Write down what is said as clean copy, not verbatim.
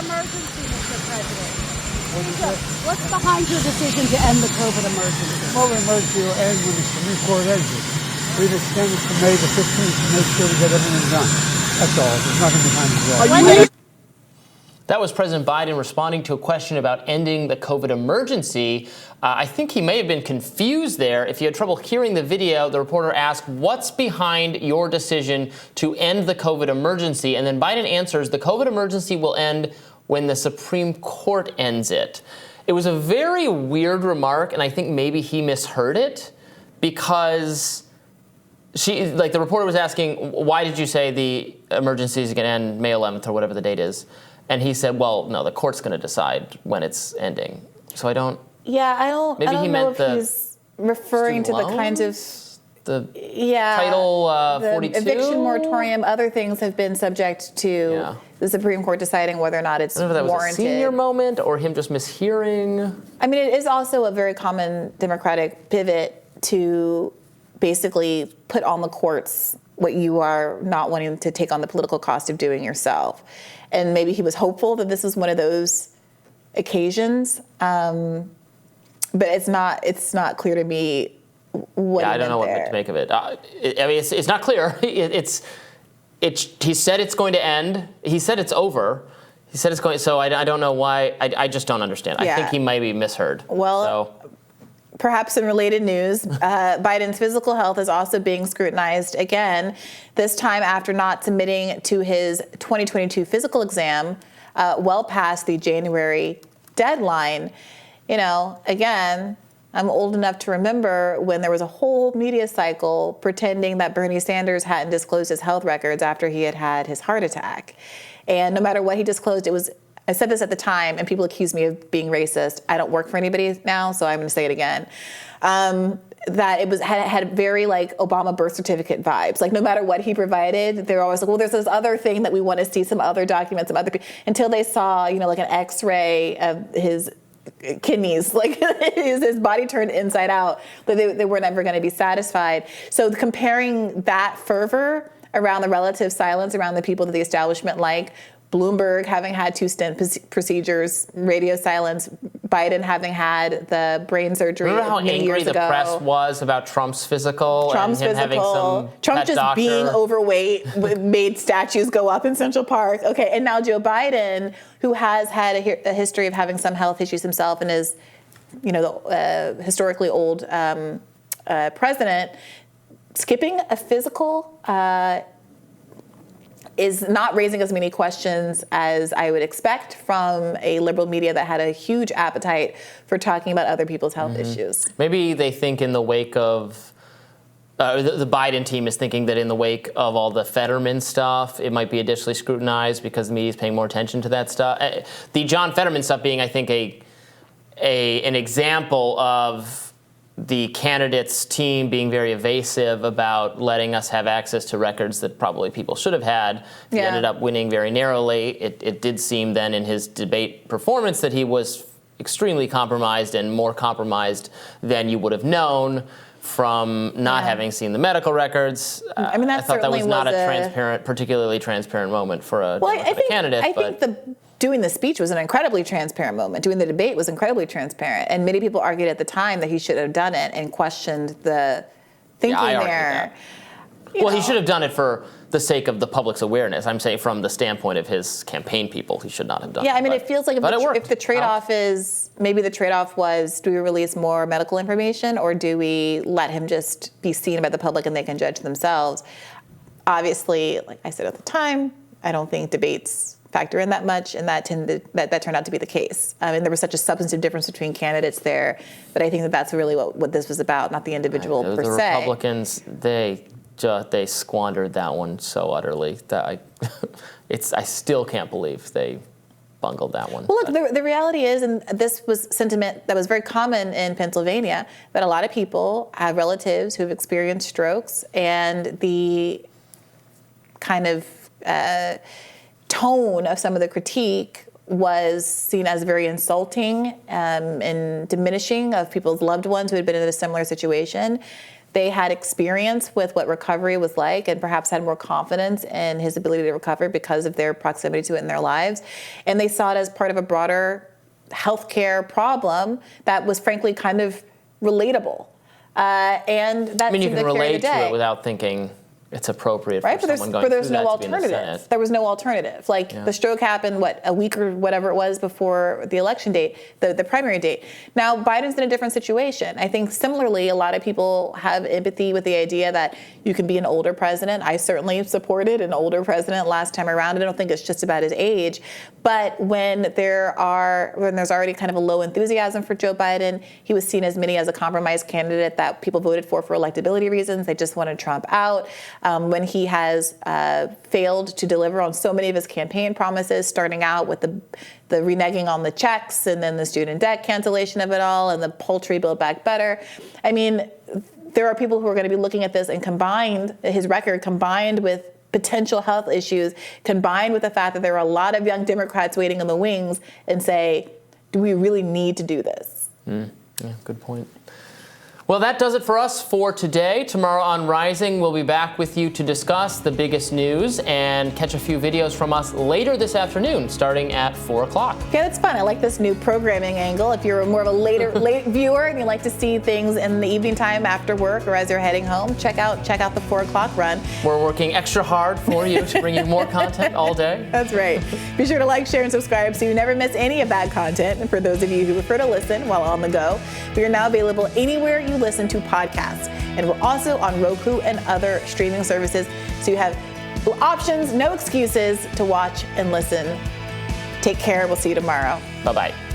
emergency, Mr. President? What's behind your decision to end the COVID emergency? Well, the emergency will end when the Supreme Court ends it. We've extended to May the 15th to make sure we get everything done. That's all. There's nothing behind the wall. That was President Biden responding to a question about ending the COVID emergency. I think he may have been confused there. If you had trouble hearing the video, the reporter asked, what's behind your decision to end the COVID emergency? And then Biden answers, the COVID emergency will end when the Supreme Court ends it. It was a very weird remark, and I think maybe he misheard it because the reporter was asking, why did you say the emergency is going to end May 11th or whatever the date is? And he said, well, no, the court's going to decide when it's ending. So I don't... Yeah, I don't know if he's referring to the kinds of... Title 42? The eviction moratorium, other things have been subject to the Supreme Court deciding whether or not it's warranted. I don't know if that was a senior moment or him just mishearing. I mean, it is also a very common Democratic pivot to basically put on the courts what you are not wanting to take on the political cost of doing yourself. And maybe he was hopeful that this was one of those occasions, but it's not clear to me what I don't know what to make of it. I mean, it's not clear. He said it's going to end. He said it's over. He said it's going. So I don't know why. I just don't understand. I think he might be misheard. Well. Perhaps in related news, Biden's physical health is also being scrutinized again, this time after not submitting to his 2022 physical exam well past the January deadline. You know, again, I'm old enough to remember when there was a whole media cycle pretending that Bernie Sanders hadn't disclosed his health records after he had had his heart attack. And no matter what he disclosed, I said this at the time, and people accused me of being racist. I don't work for anybody now, so I'm going to say it again. That it had very Obama birth certificate vibes. Like no matter what he provided, they're always like, well, there's this other thing that we want to see, some other documents, some other people, until they saw, like an X-ray of his kidneys, like his body turned inside out, but they were never going to be satisfied. So comparing that fervor around the relative silence around the people that the establishment Bloomberg having had 2 stent procedures, radio silence, Biden having had the brain surgery Remember how many angry years the ago. press was about Trump's physical and him having some Trump pet just doctor. being overweight made statues go up in Central Park. Okay, and now Joe Biden, who has had a history of having some health issues himself and is, the historically old president, skipping a physical is not raising as many questions as I would expect from a liberal media that had a huge appetite for talking about other people's health issues. Maybe they think in the wake of, the Biden team is thinking that in the wake of all the Fetterman stuff, it might be additionally scrutinized because the media is paying more attention to that stuff. The John Fetterman stuff being, I think, an example of the candidates' team being very evasive about letting us have access to records that probably people should have had. He ended up winning very narrowly. It did seem then in his debate performance that he was extremely compromised and more compromised than you would have known from not having seen the medical records. I mean, I thought that was not a particularly transparent moment for a Democratic candidate. I think doing the speech was an incredibly transparent moment. Doing the debate was incredibly transparent. And many people argued at the time that he should have done it and questioned the thinking there. Well, he should have done it for the sake of the public's awareness. I'm saying from the standpoint of his campaign people, he should not have done it. Yeah, I mean, it feels like if the trade-off is, maybe the trade-off was, do we release more medical information or do we let him just be seen by the public and they can judge themselves? Obviously, like I said at the time, I don't think debates factor in that much, and that turned out to be the case. I mean, there was such a substantive difference between candidates there, but I think that's really what this was about, not the individual per se. The Republicans, they squandered that one so utterly that I still can't believe they bungled that one. Well, look, the reality is, and this was sentiment that was very common in Pennsylvania, that a lot of people have relatives who have experienced strokes, and the kind of tone of some of the critique was seen as very insulting and diminishing of people's loved ones who had been in a similar situation. they had experience with what recovery was like and perhaps had more confidence in his ability to recover because of their proximity to it in their lives. And they saw it as part of a broader healthcare problem that was frankly kind of relatable. And that I mean, you seemed can to carry relate the day. to it without thinking it's appropriate Right, for someone going but there's through no that to be in the alternative. Senate. There was no alternative. Like the stroke happened, a week or whatever it was before the election date, the primary date. Now Biden's in a different situation. I think similarly, a lot of people have empathy with the idea that you can be an older president. I certainly supported an older president last time around. I don't think it's just about his age, but when there's already kind of a low enthusiasm for Joe Biden, he was seen as many as a compromise candidate that people voted for electability reasons. They just wanted Trump out. When he has failed to deliver on so many of his campaign promises, starting out with the reneging on the checks and then the student debt cancellation of it all and the poultry Build Back Better. I mean, there are people who are going to be looking at this and his record combined with potential health issues, combined with the fact that there are a lot of young Democrats waiting in the wings and say, do we really need to do this? Yeah, good point. Well, that does it for us for today. Tomorrow on Rising, we'll be back with you to discuss the biggest news and catch a few videos from us later this afternoon, starting at 4 o'clock. Yeah, that's fun. I like this new programming angle. If you're more of a late viewer and you like to see things in the evening time after work or as you're heading home, check out the 4 o'clock run. We're working extra hard for you to bring you more content all day. That's right. Be sure to like, share, and subscribe so you never miss any of that content. And for those of you who prefer to listen while on the go, we are now available anywhere you listen to podcasts. And we're also on Roku and other streaming services. So you have options, no excuses to watch and listen. Take care. We'll see you tomorrow. Bye-bye.